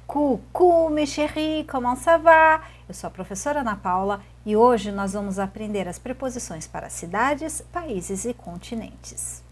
Coucou, mes chéris, comment ça va? Eu sou a professora Ana Paula e hoje nós vamos aprender as preposições para cidades, países e continentes.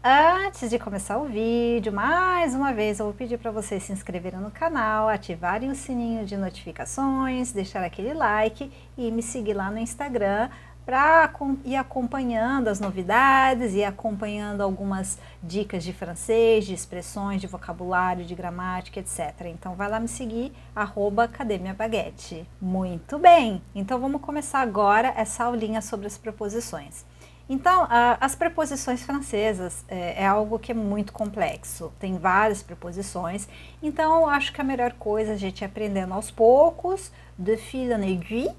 Antes de começar o vídeo, mais uma vez eu vou pedir para vocês se inscreverem no canal, ativarem o sininho de notificações, deixar aquele like e me seguir lá no Instagram para ir acompanhando as novidades e acompanhando algumas dicas de francês, de expressões, de vocabulário, de gramática, etc. Então vai lá me seguir, @CadêMiaBaguete. Muito bem! Então vamos começar agora essa aulinha sobre as preposições. Então, as preposições francesas é algo que é muito complexo, tem várias preposições, então eu acho que a melhor coisa é a gente ir aprendendo aos poucos, de fil en aiguille,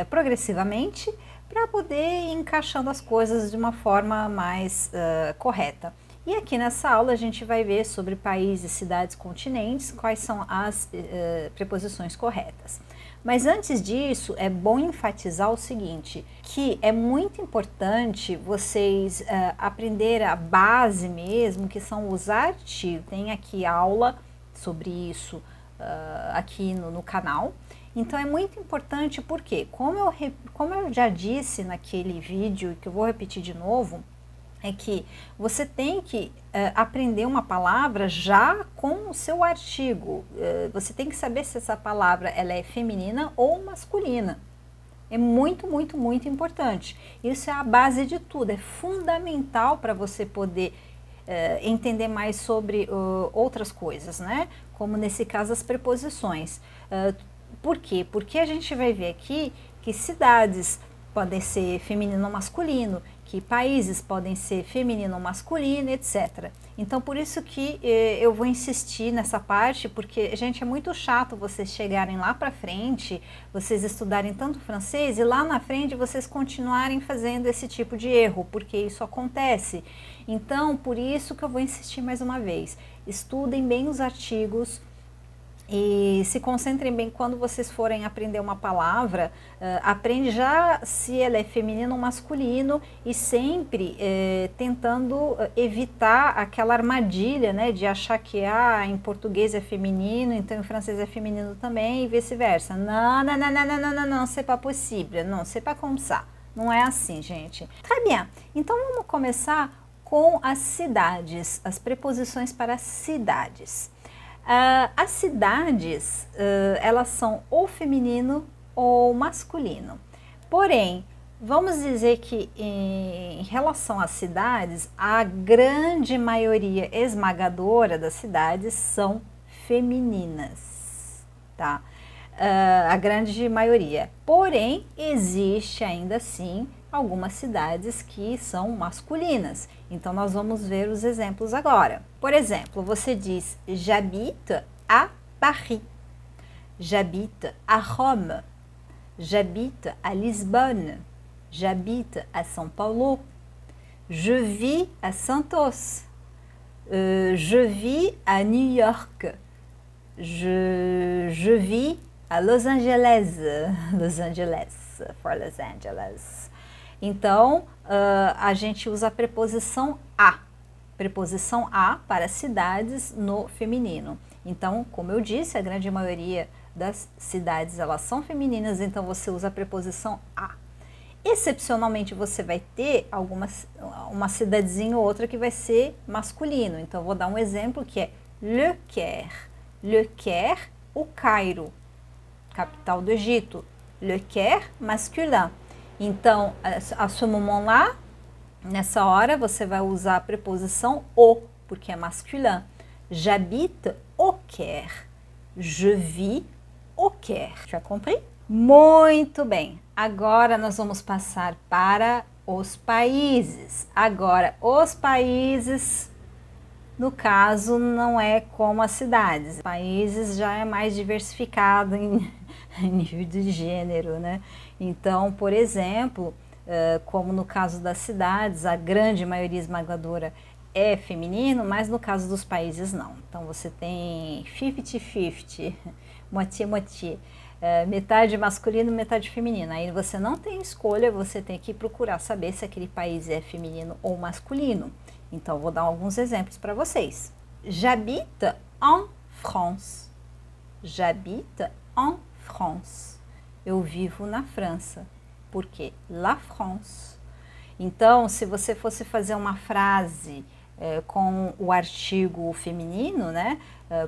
progressivamente, para poder ir encaixando as coisas de uma forma mais correta. E aqui nessa aula a gente vai ver sobre países, cidades, continentes, quais são as preposições corretas. Mas antes disso, é bom enfatizar o seguinte, que é muito importante vocês aprenderem a base mesmo, que são os artigos. Tem aqui aula sobre isso aqui no canal. Então é muito importante porque, como eu já disse naquele vídeo, que eu vou repetir de novo, é que você tem que aprender uma palavra já com o seu artigo. Você tem que saber se essa palavra ela é feminina ou masculina. É muito, muito, muito importante. Isso é a base de tudo, é fundamental para você poder entender mais sobre outras coisas, né? Como nesse caso as preposições. Por quê? Porque a gente vai ver aqui que cidades podem ser feminino ou masculino, que países podem ser feminino ou masculino, etc. Então, por isso que eu vou insistir nessa parte, porque, gente, é muito chato vocês chegarem lá para frente, vocês estudarem tanto francês e lá na frente vocês continuarem fazendo esse tipo de erro, porque isso acontece. Então, por isso que eu vou insistir mais uma vez. Estudem bem os artigos, e se concentrem bem quando vocês forem aprender uma palavra, aprende já se ela é feminino ou masculino e sempre tentando evitar aquela armadilha, né, de achar que em português é feminino, então em francês é feminino também e vice-versa. Não, não, não, não, não, não, não, não, c'est pas possible, não, c'est pas comme ça. Não é assim, gente. Très bien. Então vamos começar com as cidades, as preposições para cidades. As cidades, elas são ou feminino ou masculino. Porém, vamos dizer que em relação às cidades, a grande maioria esmagadora das cidades são femininas, tá? A grande maioria. Porém, existe ainda assim algumas cidades que são masculinas. Então, nós vamos ver os exemplos agora. Por exemplo, você diz, j'habite à Paris, j'habite à Rome, j'habite à Lisbonne, j'habite à São Paulo, je vis à Santos, je vis à New York, je vis à Los Angeles, for Los Angeles. Então, a gente usa a preposição a. Preposição a para cidades no feminino. Então, como eu disse, a grande maioria das cidades elas são femininas, então você usa a preposição a. Excepcionalmente, você vai ter uma cidadezinha ou outra que vai ser masculino. Então, vou dar um exemplo que é Le Caire. Le Caire, o Cairo, capital do Egito. Le Caire, masculin. Então, a ce moment-là, nessa hora, você vai usar a preposição au, porque é masculin. J'habite au Caire. Je vis au Caire. Já compris? Muito bem. Agora nós vamos passar para os países. Agora, os países, no caso, não é como as cidades. Países já é mais diversificado em nível de gênero, né? Então, por exemplo, como no caso das cidades, a grande maioria esmagadora é feminino, mas no caso dos países não. Então, você tem 50-50, moitié-moitié, metade masculino, metade feminino. Aí você não tem escolha, você tem que procurar saber se aquele país é feminino ou masculino. Então, vou dar alguns exemplos para vocês. J'habite en France. J'habite en France. Eu vivo na França. Por quê? La France. Então, se você fosse fazer uma frase com o artigo feminino, né?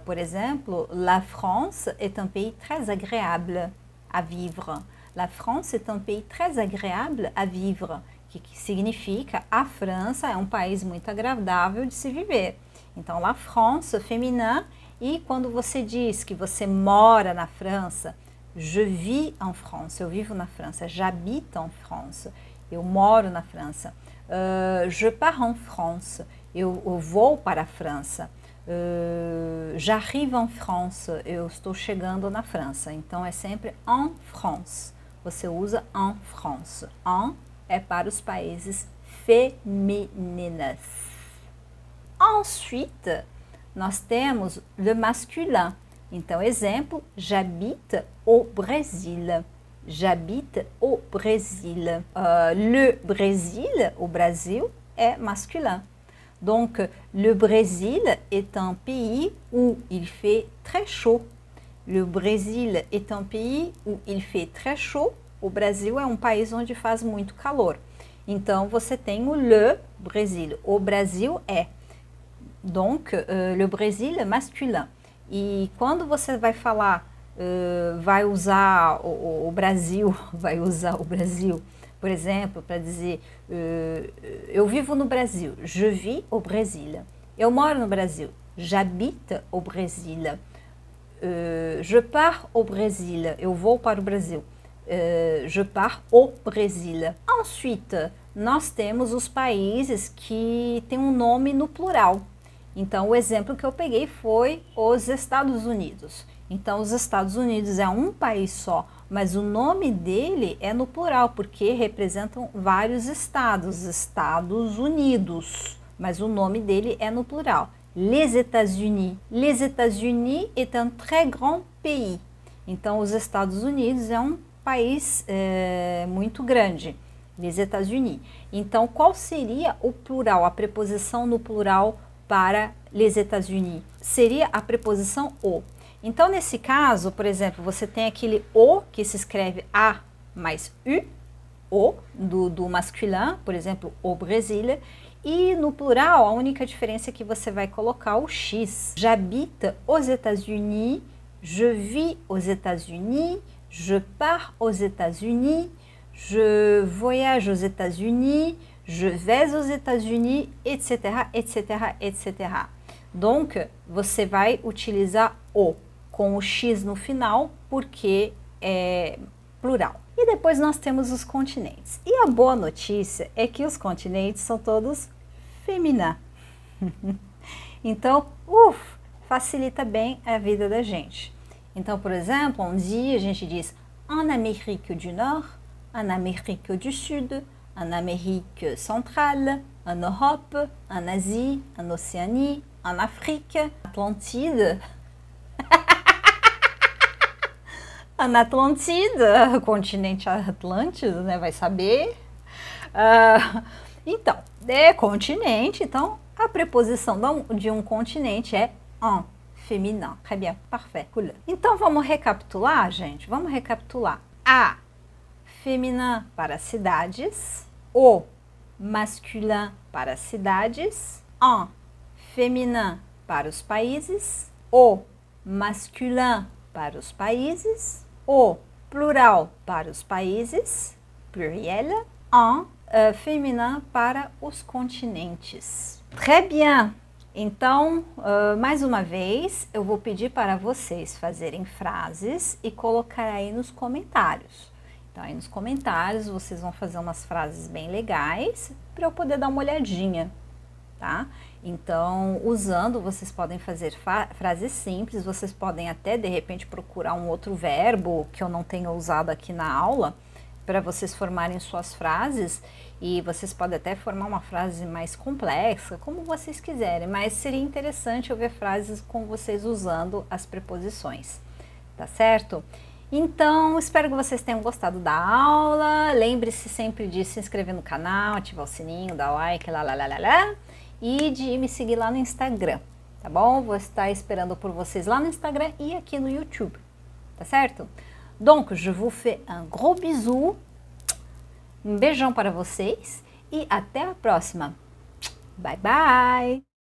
Por exemplo, la France est un pays très agréable à vivre. La France est un pays très agréable à vivre, que significa a França é um país muito agradável de se viver. Então, la France, féminin, e quando você diz que você mora na França, je vis en France, eu vivo na França, j'habite en France, eu moro na França. Je pars en France, eu vou para a França. J'arrive en France, eu estou chegando na França. Então, é sempre en France. Você usa en France. En é para os países femininas. Ensuite, nós temos le masculin. Então, exemplo, j'habite au Brésil. J'habite au Brésil. Le Brésil, o Brasil, é masculin. Donc, le Brésil est un pays où il fait très chaud. Le Brésil est un pays où il fait très chaud. O Brasil é um país onde faz muito calor. Então, você tem o le Brésil. O Brasil é. Donc, le Brésil é masculin. E quando você vai falar, vai usar o Brasil, vai usar o Brasil, por exemplo, para dizer, eu vivo no Brasil, je vis au Brésil. Eu moro no Brasil, j'habite au Brésil. Je pars au Brésil, eu vou para o Brasil. Je pars au Brésil. Ensuite, nós temos os países que têm um nome no plural. Então, o exemplo que eu peguei foi os Estados Unidos. Então, os Estados Unidos é um país só, mas o nome dele é no plural, porque representam vários estados, Estados Unidos. Mas o nome dele é no plural. Les États-Unis. Les États-Unis est un très grand pays. Então, os Estados Unidos é um país muito grande. Les États-Unis. Então, qual seria o plural, a preposição no plural para les États-Unis? Seria a preposição o. Então, nesse caso, por exemplo, você tem aquele o que se escreve A mais U, o, do masculin, por exemplo, o Brésil. E no plural, a única diferença é que você vai colocar o X. J'habite aux États-Unis, je vis aux États-Unis, je pars aux États-Unis, je voyage aux États-Unis, je vais aux États-Unis, etc, etc, etc. Donc, você vai utilizar o com o X no final, porque é plural. E depois nós temos os continentes. E a boa notícia é que os continentes são todos femininos. Então, facilita bem a vida da gente. Então, por exemplo, um dia a gente diz en Amérique du Nord, en Amérique du Sud, en Amérique centrale, en Europe, en Asie, en Océanie, en Afrique, Atlantide. En Atlantide, continente Atlântico, né? Vai saber. Então, é continente, então a preposição de um continente é en, féminin. Très bien, parfait, cool. Então vamos recapitular, gente? Vamos recapitular. A, féminin para cidades. O, masculin para cidades. En, féminin para os países. O, masculin para os países. O, plural para os países, pluriel. En, féminin para os continentes. Très bien! Então, mais uma vez, eu vou pedir para vocês fazerem frases e colocar aí nos comentários. Então, aí nos comentários vocês vão fazer umas frases bem legais para eu poder dar uma olhadinha, tá? Então, usando, vocês podem fazer frases simples, vocês podem até, de repente, procurar um outro verbo que eu não tenha usado aqui na aula, para vocês formarem suas frases, e vocês podem até formar uma frase mais complexa, como vocês quiserem, mas seria interessante eu ver frases com vocês usando as preposições, tá certo? Então, espero que vocês tenham gostado da aula. Lembre-se sempre de se inscrever no canal, ativar o sininho, dar like, e de me seguir lá no Instagram, tá bom? Vou estar esperando por vocês lá no Instagram e aqui no YouTube, tá certo? Donc, je vous fais un gros bisou, um beijão para vocês e até a próxima. Bye, bye!